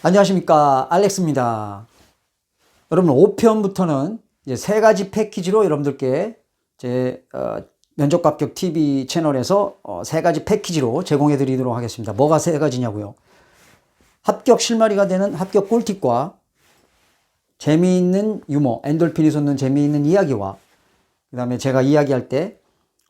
안녕하십니까, 알렉스입니다. 여러분, 5편부터는 이제 세 가지 패키지로 여러분들께 제 면접 합격 TV 채널에서 세 가지 패키지로 제공해 드리도록 하겠습니다. 뭐가 세 가지냐고요? 합격 실마리가 되는 합격 꿀팁과 재미있는 유머, 엔돌핀이 솟는 재미있는 이야기와 그 다음에 제가 이야기할 때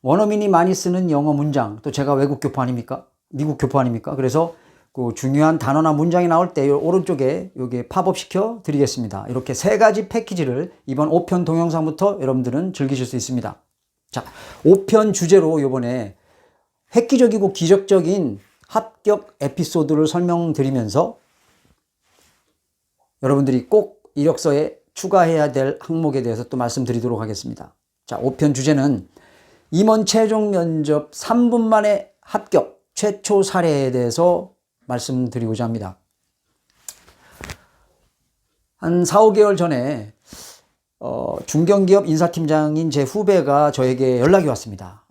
원어민이 많이 쓰는 영어 문장, 또 제가 외국 교포 아닙니까? 미국 교포 아닙니까? 그래서 그 중요한 단어나 문장이 나올 때 오른쪽에 여기 팝업 시켜 드리겠습니다. 이렇게 세 가지 패키지를 이번 5편 동영상부터 여러분들은 즐기실 수 있습니다. 자, 5편 주제로 이번에 획기적이고 기적적인 합격 에피소드를 설명드리면서 여러분들이 꼭 이력서에 추가해야 될 항목에 대해서 또 말씀드리도록 하겠습니다. 자, 5편 주제는 임원 최종 면접 3분 만에 합격 최초 사례에 대해서 말씀드리고자 합니다. 한 4, 5개월 전에 중견기업 인사팀장인 제 후배가 저에게 연락이 왔습니다.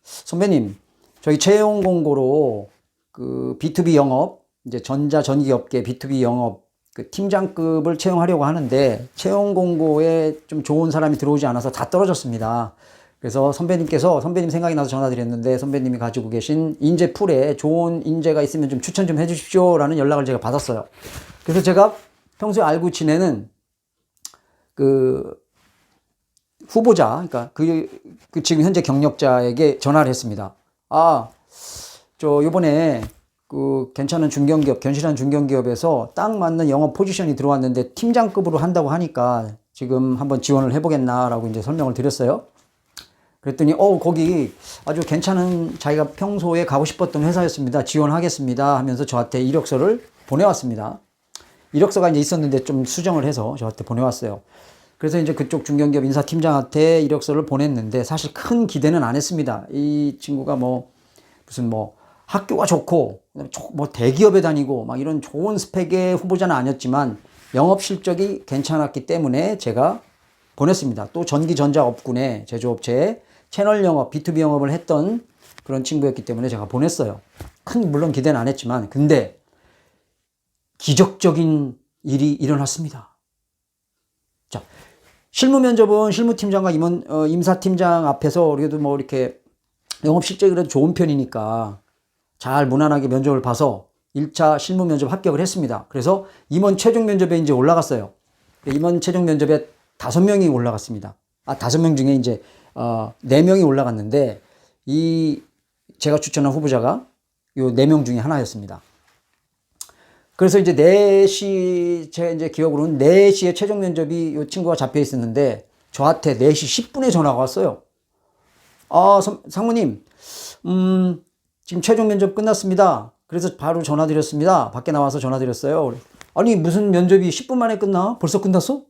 선배님, 저희 채용 공고로 그 B2B 영업, 이제 전자전기업계 B2B 영업 그 팀장급을 채용하려고 하는데 채용 공고에 좀 좋은 사람이 들어오지 않아서 다 떨어졌습니다. 그래서 선배님 생각이 나서 전화드렸는데 선배님이 가지고 계신 인재풀에 좋은 인재가 있으면 좀 추천 좀 해주십시오 라는 연락을 제가 받았어요. 그래서 제가 평소에 알고 지내는 그 후보자, 그러니까 그 지금 현재 경력자에게 전화를 했습니다. 저 요번에 그 괜찮은 중견기업, 견실한 중견기업에서 딱 맞는 영업 포지션이 들어왔는데 팀장급으로 한다고 하니까 지금 한번 지원을 해보겠나라고 이제 설명을 드렸어요. 그랬더니 거기 아주 괜찮은 자기가 평소에 가고 싶었던 회사였습니다. 지원하겠습니다 하면서 저한테 이력서를 보내왔습니다. 이력서가 이제 있었는데 좀 수정을 해서 저한테 보내왔어요. 그래서 이제 그쪽 중견기업 인사팀장한테 이력서를 보냈는데 사실 큰 기대는 안 했습니다. 이 친구가 무슨 학교가 좋고 대기업에 다니고 막 이런 좋은 스펙의 후보자는 아니었지만 영업 실적이 괜찮았기 때문에 제가 보냈습니다. 또 전기전자업군의 제조업체에 채널 영업, B2B 영업을 했던 그런 친구였기 때문에 제가 보냈어요. 물론 기대는 안 했지만, 근데 기적적인 일이 일어났습니다. 자, 실무 면접은 실무팀장과 임사팀장 앞에서 그래도 이렇게 영업 실적이 그래도 좋은 편이니까 잘 무난하게 면접을 봐서 1차 실무 면접 합격을 했습니다. 그래서 임원 최종 면접에 이제 올라갔어요. 임원 최종 면접에 5명이 올라갔습니다. 5명 중에 이제 4명이 올라갔는데 제가 추천한 후보자가 요 4명 중에 하나였습니다. 그래서 이제 4시, 제가 이제 기억으로는 4시에 최종 면접이 요 친구가 잡혀 있었는데 저한테 4시 10분에 전화가 왔어요. 상무님, 지금 최종 면접 끝났습니다. 그래서 바로 전화드렸습니다. 밖에 나와서 전화드렸어요. 아니, 무슨 면접이 10분 만에 끝나? 벌써 끝났어?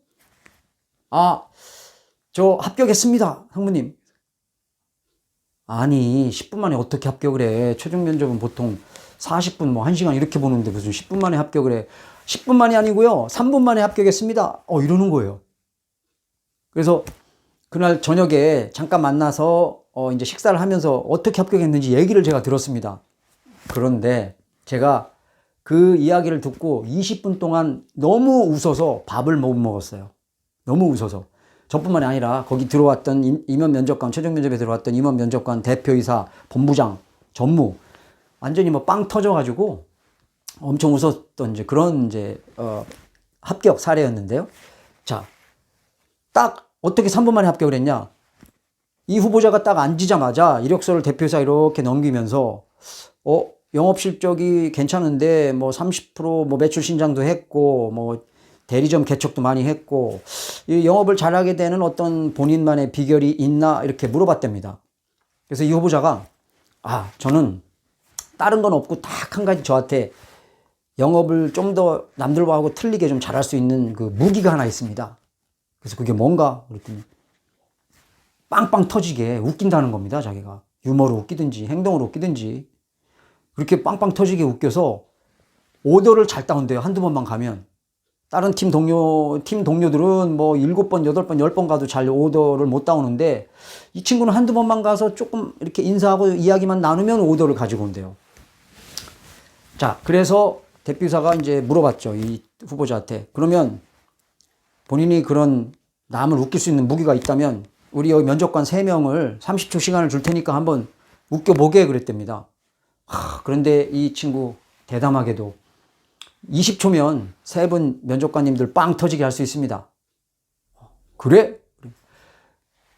저 합격했습니다, 상무님. 아니, 10분 만에 어떻게 합격을 해? 최종 면접은 보통 40분, 1시간 이렇게 보는데 무슨 10분 만에 합격을 해? 10분 만이 아니고요, 3분 만에 합격했습니다. 이러는 거예요. 그래서 그날 저녁에 잠깐 만나서 이제 식사를 하면서 어떻게 합격했는지 얘기를 제가 들었습니다. 그런데 제가 그 이야기를 듣고 20분 동안 너무 웃어서 밥을 못 먹었어요. 너무 웃어서. 저뿐만이 아니라 거기 들어왔던 임원 면접관, 최종 면접에 들어왔던 임원 면접관, 대표이사, 본부장, 전무 완전히 빵 터져가지고 엄청 웃었던 이제 그런 합격 사례였는데요. 자, 딱 어떻게 3분 만에 합격을 했냐? 이 후보자가 딱 앉히자마자 이력서를 대표이사 이렇게 넘기면서 영업 실적이 괜찮은데 30% 매출 신장도 했고 대리점 개척도 많이 했고 이 영업을 잘하게 되는 어떤 본인만의 비결이 있나 이렇게 물어봤답니다. 그래서 이 후보자가 저는 다른 건 없고 딱 한 가지 저한테 영업을 좀 더 남들과 하고 틀리게 좀 잘할 수 있는 그 무기가 하나 있습니다. 그래서 그게 뭔가 그랬더니 빵빵 터지게 웃긴다는 겁니다. 자기가 유머로 웃기든지 행동으로 웃기든지 그렇게 빵빵 터지게 웃겨서 오더를 잘 따온대요. 한두 번만 가면. 다른 팀 동료들은 7번, 8번, 10번 가도 잘 오더를 못 따오는데 이 친구는 한두 번만 가서 조금 이렇게 인사하고 이야기만 나누면 오더를 가지고 온대요. 자, 그래서 대표이사가 이제 물어봤죠. 이 후보자한테. 그러면 본인이 그런 남을 웃길 수 있는 무기가 있다면 우리 여기 면접관 3명을 30초 시간을 줄 테니까 한번 웃겨보게 그랬답니다. 그런데 이 친구 대담하게도 20초면 3분 면접관님들 빵 터지게 할 수 있습니다. 그래?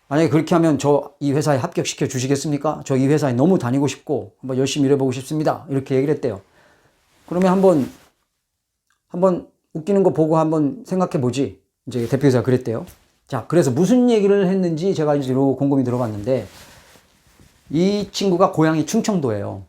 만약에 그렇게 하면 저 이 회사에 합격시켜 주시겠습니까? 저 이 회사에 너무 다니고 싶고 한번 열심히 일해보고 싶습니다. 이렇게 얘기를 했대요. 그러면 한번 웃기는 거 보고 한번 생각해 보지. 이제 대표이사가 그랬대요. 자, 그래서 무슨 얘기를 했는지 제가 이제 곰곰이 들어봤는데 이 친구가 고향이 충청도예요.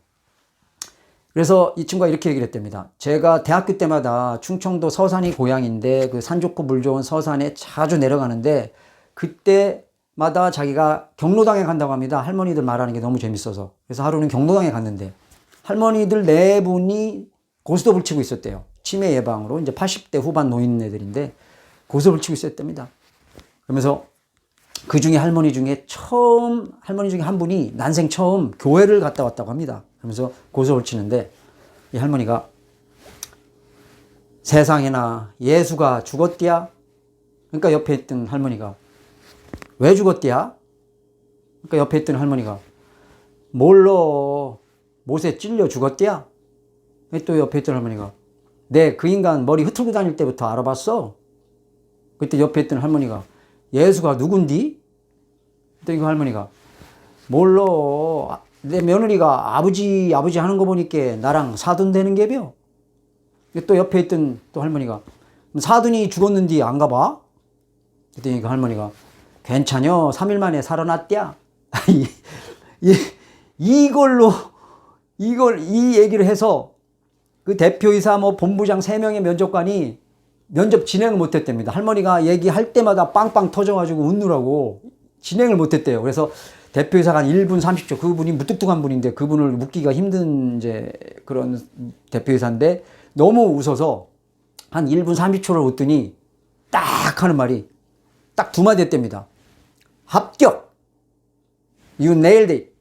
그래서 이 친구가 이렇게 얘기를 했답니다. 제가 대학교 때마다 충청도 서산이 고향인데 그 산 좋고 물 좋은 서산에 자주 내려가는데 그때마다 자기가 경로당에 간다고 합니다. 할머니들 말하는 게 너무 재밌어서. 그래서 하루는 경로당에 갔는데 할머니들 4분이 고스톱을 치고 있었대요. 치매 예방으로. 이제 80대 후반 노인네들인데 고스톱을 치고 있었답니다. 그러면서 그 중에 할머니 중에 한 분이 난생 처음 교회를 갔다 왔다고 합니다. 그러면서 고스톱을 치는데 이 할머니가 세상에나 예수가 죽었디야? 그러니까 옆에 있던 할머니가 왜 죽었디야? 그러니까 옆에 있던 할머니가 몰러 못에 찔려 죽었디야? 또 옆에 있던 할머니가 네, 그 인간 머리 흐트고 다닐 때부터 알아봤어. 그때 옆에 있던 할머니가 예수가 누군디? 그때 그 할머니가 몰러 내 며느리가 아버지 하는 거 보니까 나랑 사돈 되는 게벼. 또 옆에 있던 또 할머니가 사돈이 죽었는디 안 가봐? 그랬더니 그 할머니가 괜찮여 3일 만에 살아났디야. 이 얘기를 해서 그 대표이사 본부장 3명의 면접관이 면접 진행을 못했답니다. 할머니가 얘기할 때마다 빵빵 터져가지고 웃느라고 진행을 못했대요. 그래서 대표이사가 한 1분 30초, 그분이 무뚝뚝한 분인데 그분을 묶기가 힘든 이제 그런 대표이사인데 너무 웃어서 한 1분 30초를 웃더니 딱 하는 말이 딱 2마디 했답니다. 합격! You nailed it.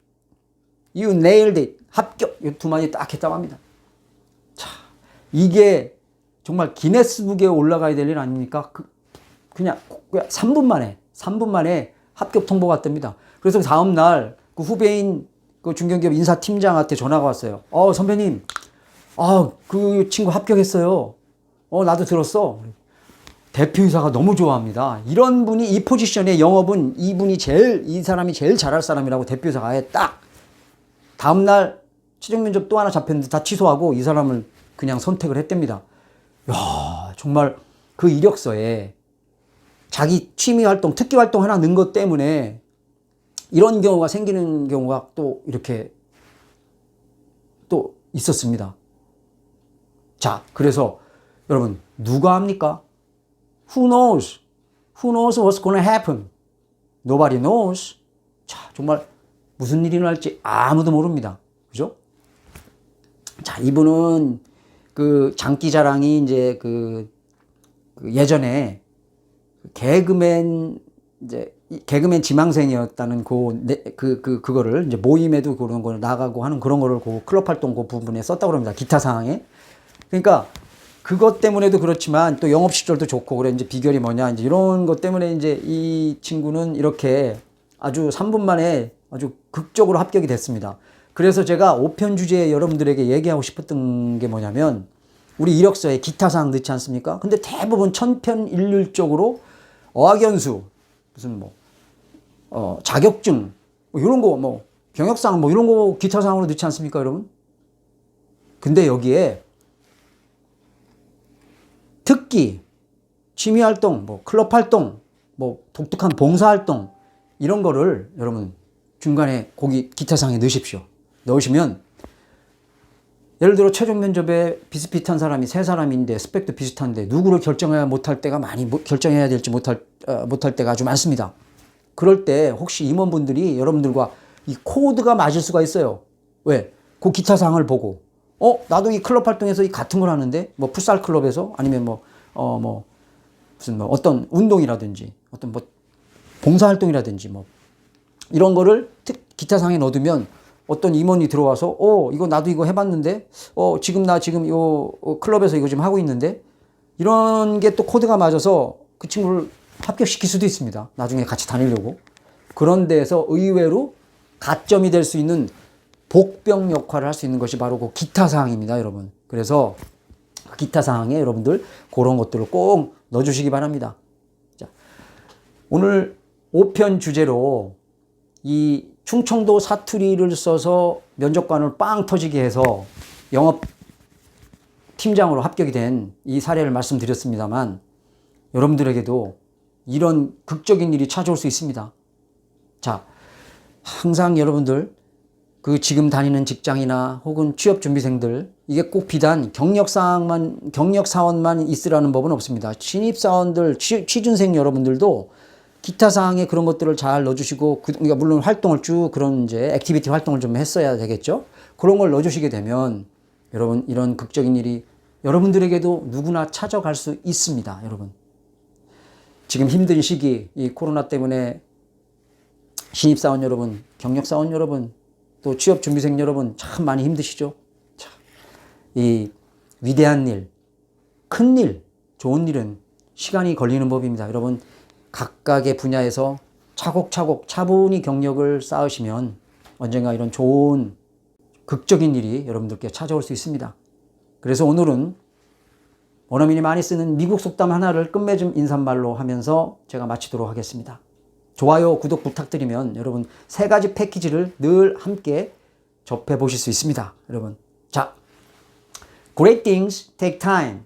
You nailed it. 합격! 이 2마디 딱 했다고 합니다. 자, 이게 정말 기네스북에 올라가야 될 일 아닙니까? 그냥 3분 만에 합격 통보가 떴답니다. 그래서 다음날 그 후배인 그 중견기업 인사팀장한테 전화가 왔어요. 선배님, 그 친구 합격했어요. 나도 들었어. 대표이사가 너무 좋아합니다. 이런 분이 이 포지션의 영업은 이 사람이 제일 잘할 사람이라고 대표이사가 아예 딱 다음날 최종 면접 또 하나 잡혔는데 다 취소하고 이 사람을 그냥 선택을 했답니다. 야, 정말 그 이력서에 자기 취미 활동, 특기 활동 하나 넣은 것 때문에 이런 경우가 생기는 경우가 또 이렇게 또 있었습니다. 자, 그래서 여러분 누가 합니까? Who knows? Who knows what's gonna happen? Nobody knows. 자, 정말 무슨 일이 일어날지 아무도 모릅니다. 그죠? 자, 이분은 그 장기자랑이 이제 그 예전에 개그맨 지망생이었다는 그거를 이제 모임에도 그런 걸 나가고 하는 그런 거를 그 클럽 활동 그 부분에 썼다고 합니다. 기타 상황에. 그러니까 그것 때문에도 그렇지만 또 영업 시절도 좋고 그래 이제 비결이 뭐냐 이제 이런 것 때문에 이제 이 친구는 이렇게 아주 3분 만에 아주 극적으로 합격이 됐습니다. 그래서 제가 5편 주제에 여러분들에게 얘기하고 싶었던 게 뭐냐면 우리 이력서에 기타 사항 넣지 않습니까? 근데 대부분 천편일률적으로 어학연수 무슨 자격증 이런 거 경력사항 이런 거 기타 사항으로 넣지 않습니까, 여러분? 근데 여기에 특기, 취미활동, 클럽 활동, 독특한 봉사활동 이런 거를 여러분 중간에 거기 기타상에 넣으십시오. 넣으시면 예를 들어 최종 면접에 비슷비슷한 사람이 3사람인데 스펙도 비슷한데 누구를 결정해야 못할 때가 결정해야 될지 못할 때가 아주 많습니다. 그럴 때 혹시 임원분들이 여러분들과 이 코드가 맞을 수가 있어요. 왜? 그 기타상을 보고 나도 이 클럽 활동에서 이 같은 걸 하는데 풋살 클럽에서 아니면 무슨 어떤 운동이라든지 어떤 봉사 활동이라든지 이런 거를 기타상에 넣어두면 어떤 임원이 들어와서 이거 나도 이거 해봤는데 지금 나 지금 요 클럽에서 이거 지금 하고 있는데 이런 게 또 코드가 맞아서 그 친구를 합격시킬 수도 있습니다. 나중에 같이 다니려고. 그런 데에서 의외로 가점이 될 수 있는 복병 역할을 할 수 있는 것이 바로 그 기타 사항입니다, 여러분. 그래서 기타 사항에 여러분들 그런 것들을 꼭 넣어주시기 바랍니다. 자, 오늘 5편 주제로 이 충청도 사투리를 써서 면접관을 빵 터지게 해서 영업 팀장으로 합격이 된 이 사례를 말씀드렸습니다만 여러분들에게도 이런 극적인 일이 찾아올 수 있습니다. 자, 항상 여러분들 그 지금 다니는 직장이나 혹은 취업준비생들 이게 꼭 비단 경력사원만 있으라는 법은 없습니다. 신입사원들, 취준생 여러분들도 기타 사항에 그런 것들을 잘 넣어주시고, 그러니까 물론 활동을 쭉 그런 이제 액티비티 활동을 좀 했어야 되겠죠. 그런 걸 넣어주시게 되면 여러분 이런 극적인 일이 여러분들에게도 누구나 찾아갈 수 있습니다. 여러분 지금 힘든 시기 이 코로나 때문에 신입사원 여러분, 경력사원 여러분, 또 취업준비생 여러분 참 많이 힘드시죠. 자, 이 위대한 일, 큰 일, 좋은 일은 시간이 걸리는 법입니다. 여러분 각각의 분야에서 차곡차곡 차분히 경력을 쌓으시면 언젠가 이런 좋은 극적인 일이 여러분들께 찾아올 수 있습니다. 그래서 오늘은 원어민이 많이 쓰는 미국 속담 하나를 끝맺음 인사말로 하면서 제가 마치도록 하겠습니다. 좋아요, 구독 부탁드리면 여러분 3가지 패키지를 늘 함께 접해 보실 수 있습니다. 여러분, 자, great things take time.